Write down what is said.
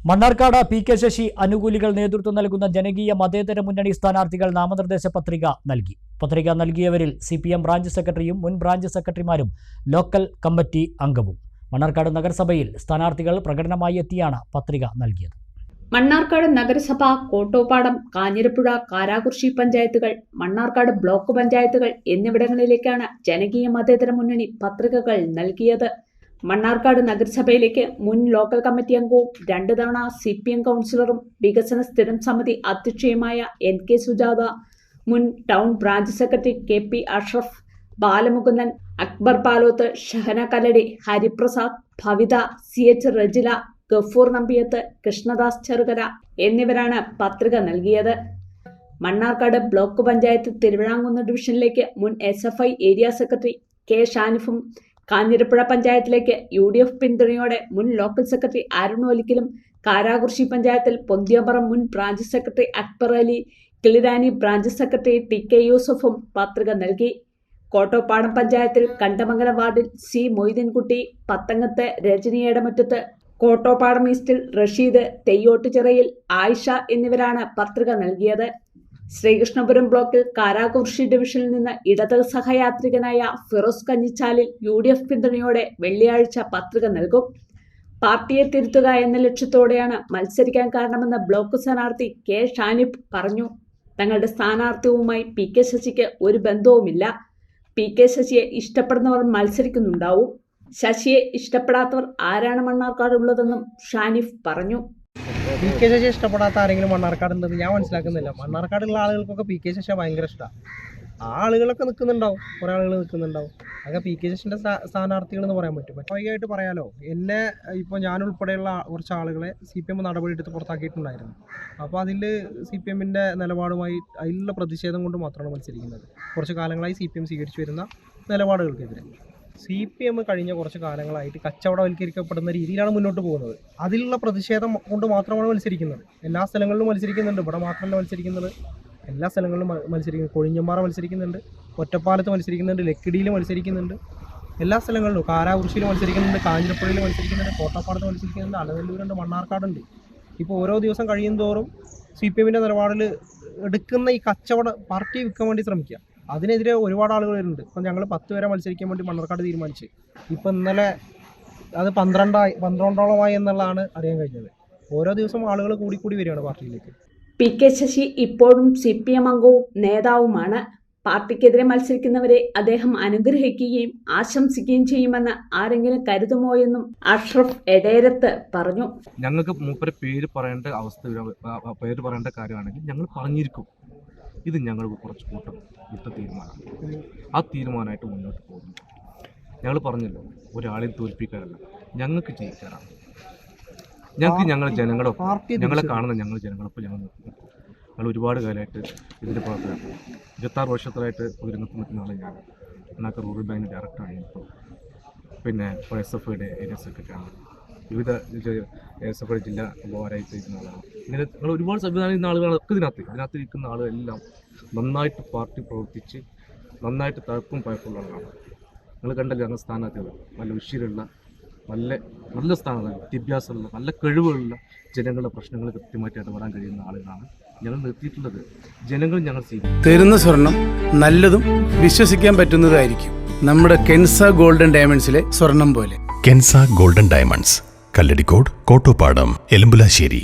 Mannarkkad P K. Sasi അനുകൂലികൾ നേതൃത്വം നൽകുന്ന ജനകീയ മതേതര മുന്നണി സ്ഥാനാർത്ഥികൾ നാമനിർദ്ദേശ പത്രിക നൽകി. പത്രിക നൽകിയവരിൽ CPM ബ്രാഞ്ച് സെക്രട്ടറിയും മുൻ ബ്രാഞ്ച് സെക്രട്ടറിമാരും ലോക്കൽ കമ്മിറ്റി അംഗവും. മണ്ണാർക്കാട് നഗരസഭയിൽ സ്ഥാനാർത്ഥികൾ പ്രകടനമായി എത്തിയാണ് പത്രിക നൽകിയത്. മണ്ണാർക്കാട് നഗരസഭ, കോട്ടോപ്പാടം, കാഞ്ഞിരപ്പുഴ, കാരാകുർശി പഞ്ചായത്തുകൾ, മണ്ണാർക്കാട് ബ്ലോക്ക് പഞ്ചായത്തുകൾ എന്നിവിടങ്ങളിലേക്കാണ് ജനകീയ മതേതര മുന്നണി പത്രികകൾ നൽകിയത്. മണ്ണാർക്കാട് നഗരസഭയിലേക്ക് മുൻ ലോക്കൽ കമ്മിറ്റി അംഗവും 2 തവണ CPM കൗൺസിലറും വികസന സ്ഥിരം സമിതി അധ്യക്ഷയുമായ NK സുജാത, മുൻ town branch secretary KP Ashraf, Balamukundan, Akbar Paloth, Shahana Kaladi, Hariprasad, Bhavitha, CH Rajila, Gafoor Nambiyath, Krishnadas Cherukara എന്നിവരാണ് പത്രിക നൽകിയത്. മണ്ണാർക്കാട് ബ്ലോക്ക് പഞ്ചായത്ത് തിരുവിഴാങ്കുന്ന് ഡിവിഷനിലേക്ക് മുൻ SFI ഏരിയ സെക്രട്ടറി K ഷാനിഫും, കാഞ്ഞിരപ്പുഴ പഞ്ചായത്തിലേക്ക് UDF പിന്തുണയോടെ മുൻ ലോക്കൽ സെക്രട്ടറി അരുൺ ഒലിക്കലും, കാരാകുർശി പഞ്ചായത്തിൽ പൊന്തിയമ്പറം മുൻ branch secretary Akbar Ali, Kilirani branch secretary TK യൂസഫും പത്രിക നൽകി. കോട്ടോപ്പാടം പഞ്ചായത്തിൽ കണ്ടമംഗലം വാർഡിൽ C മൊയ്തീൻകുട്ടി, പത്തങ്ങത്ത് രജനി ഏടമുറ്റത്ത്, കോട്ടോപ്പാടം ഈസ്റ്റിൽ റഷീദ്, തെയ്യോട്ടുചിറയിൽ ആയിഷ എന്നിവരാണ് പത്രിക നൽകിയത്. ശ്രീകൃഷ്ണപുരം ബ്ലോക്കിൽ കാരാകുർശി ഡിവിഷനിൽ നിന്ന് ഇടത് സഹയാത്രികനായ ഫിറോസ് കഞ്ഞിച്ചാലിൽ UDF പിന്തുണയോടെ വെള്ളിയാഴ്ച പത്രിക നൽകും. പാർട്ടിയെ തിരുത്തുക എന്ന ലക്ഷ്യത്തോടെയാണ് മത്സരിക്കാൻ കാരണമെന്ന് ബ്ലോക്ക് സ്ഥാനാർത്ഥി K ഷാനിഫ് പറഞ്ഞു. തങ്ങളുടെ സ്ഥാനാർത്ഥിയുമായി P.K. ശശിക്ക് ഒരു ബന്ധവുമില്ല. P.K. ശശിയെ ഇഷ്ടപ്പെടുന്നവർ മത്സരിക്കുന്നുണ്ടാവും. ശശിയെ ഇഷ്ടപ്പെടാത്തവർ ആരാണ് മണ്ണാർക്കാട് ഉള്ളതെന്നും ഷാനിഫ് പറഞ്ഞു. P.K. ശശിയെ ഇഷ്ടപ്പെടാത്ത ആരെങ്കിലും മണ്ണാർക്കാട് ഉണ്ടെന്ന് ഞാൻ മനസ്സിലാക്കുന്നില്ല. മണ്ണാർക്കാടുള്ള ആളുകൾക്കൊക്കെ P.K. ശശിയെ ഭയങ്കര ഇഷ്ടമാണ്. ആ ആളുകളൊക്കെ നിൽക്കുന്നുണ്ടാവും, കുറേ ആളുകൾ നിൽക്കുന്നുണ്ടാവും. അതൊക്കെ P.K. ശശിൻ്റെ സ്ഥാനാർത്ഥികൾ എന്ന് പറയാൻ പറ്റും. സ്വാഭാവികമായിട്ട് പറയാലോ, എന്നെ ഇപ്പോൾ ഞാനുൾപ്പെടെയുള്ള കുറച്ച് ആളുകളെ CPM നടപടി എടുത്ത് പുറത്താക്കിയിട്ടുണ്ടായിരുന്നു. അപ്പോൾ അതിൽ CPMൻ്റെ നിലപാടുമായി അതിലുള്ള പ്രതിഷേധം കൊണ്ട് മാത്രമാണ് മത്സരിക്കുന്നത്. കുറച്ച് കാലങ്ങളായി CPM സ്വീകരിച്ചു വരുന്ന നിലപാടുകൾക്കെതിരെ CPM കഴിഞ്ഞ കുറച്ച് കാലങ്ങളായിട്ട് കച്ചവടവൽക്കരിക്കപ്പെടുന്ന രീതിയിലാണ് മുന്നോട്ട് പോകുന്നത്. അതിലുള്ള പ്രതിഷേധം കൊണ്ട് മാത്രമാണ് മത്സരിക്കുന്നത്. എല്ലാ സ്ഥലങ്ങളിലും മത്സരിക്കുന്നുണ്ട്. ഇവിടെ മാത്രമല്ല മത്സരിക്കുന്നത്, എല്ലാ സ്ഥലങ്ങളിലും മത്സരിക്കുന്നു. കൊഴിഞ്ഞമ്പാറ മത്സരിക്കുന്നുണ്ട്, ഒറ്റപ്പാലത്ത് മത്സരിക്കുന്നുണ്ട്, ലക്കിടിയിൽ മത്സരിക്കുന്നുണ്ട്, എല്ലാ സ്ഥലങ്ങളിലും. കാരാകുർശിയിൽ മത്സരിക്കുന്നുണ്ട്, കാഞ്ഞിരപ്പുഴയിൽ മത്സരിക്കുന്നുണ്ട്, കോട്ടപ്പാടത്ത് മത്സരിക്കുന്നുണ്ട്, അലനല്ലൂരുണ്ട്, മണ്ണാർക്കാടുണ്ട്. ഇപ്പോൾ ഓരോ ദിവസം കഴിയും തോറും CPMൻ്റെ നിലപാടിൽ എടുക്കുന്ന ഈ കച്ചവട പാർട്ടി വിൽക്കാൻ വേണ്ടി ശ്രമിക്കുക. അതിനെതിരെ ഒരുപാട് ആളുകൾ വരുന്നുണ്ട്. ഇപ്പം ഞങ്ങൾ 10 പേരെ മത്സരിക്കാൻ വേണ്ടി മണ്ണാർക്കാട് തീരുമാനിച്ച് ഇപ്പം ഇന്നലെ അത് 12ഓളമായി എന്നുള്ളതാണ് അറിയാൻ കഴിഞ്ഞത്. ഓരോ ദിവസം ആളുകൾ കൂടി വരികയാണ് പാർട്ടിയിലേക്ക്. P.K. ശശി ഇപ്പോഴും CPM അംഗവും നേതാവുമാണ്. പാർട്ടിക്കെതിരെ മത്സരിക്കുന്നവരെ അദ്ദേഹം അനുഗ്രഹിക്കുകയും ആശംസിക്കുകയും ചെയ്യുമെന്ന് ആരെങ്കിലും കരുതുമോ എന്നും അഷ്റഫ് എടേരത്ത് പറഞ്ഞു. ഞങ്ങൾക്ക് മൂപ്പരെ പേര് പറയേണ്ട കാര്യമാണെങ്കിൽ ഞങ്ങൾ പറഞ്ഞിരിക്കും. ഇത് ഞങ്ങൾ കുറച്ച് കൂട്ടം വിട്ട തീരുമാനമാണ്. ആ തീരുമാനമായിട്ട് മുന്നോട്ട് പോകുന്നു. ഞങ്ങൾ പറഞ്ഞല്ലോ, ഒരാളെയും തോൽപ്പിക്കാനല്ല, ഞങ്ങൾക്ക് ജയിക്കാനാണ്. ഞങ്ങൾ ഞങ്ങളെ കാണുന്ന ജനങ്ങളൊപ്പം ഞങ്ങൾ നിൽക്കുന്നു. ഞങ്ങൾ ഒരുപാട് കാലമായിട്ട് ഇതിൻ്റെ പുറത്ത് 26 വർഷത്തിലായിട്ട് രംഗത്ത് നിൽക്കുന്ന ആളെ ഞാൻ. മണ്ണാർക്കാട് റൂറൽ ബാങ്കിൻ്റെ ഡയറക്ടറാണ് ഇപ്പോൾ. പിന്നെ SFIയുടെ ഏരിയ സെക്രട്ടറിയാണ്. വിവിധ SFI ജില്ലാ ഉപകാരമായിട്ട് ഇരിക്കുന്ന ആളാണ്. ഇങ്ങനെ നിങ്ങൾ ഒരുപാട് സംവിധാനം ചെയ്യുന്ന ആളുകളൊക്കെ ഇതിനകത്ത് ഇരിക്കുന്ന ആളുകളെല്ലാം നന്നായിട്ട് പാർട്ടി പ്രവർത്തിച്ച് നന്നായിട്ട് തഴക്കും പഴക്കമുള്ള ആളാണ്. നിങ്ങൾ കണ്ടല്ലോ, ഞങ്ങൾ സ്ഥാനാർത്ഥികൾ നല്ല ഉശിരുള്ള നല്ല സ്ഥാനങ്ങൾ, വിദ്യാഭ്യാസമുള്ള നല്ല കഴിവുകളുള്ള ജനങ്ങളുടെ പ്രശ്നങ്ങൾ കൃത്യമായിട്ട് ഇടപെടാൻ കഴിയുന്ന ആളുകളാണ് ഞങ്ങൾ നിർത്തിയിട്ടുള്ളത്. ജനങ്ങൾ ഞങ്ങൾ തരുന്ന സ്വർണം നല്ലതും വിശ്വസിക്കാൻ പറ്റുന്നതായിരിക്കും. നമ്മുടെ കെൻസ ഗോൾഡൻ ഡയമണ്ട്സിലെ സ്വർണം പോലെ. Kenza golden diamonds, Kalladikode, Kottopadam, Elambulassery.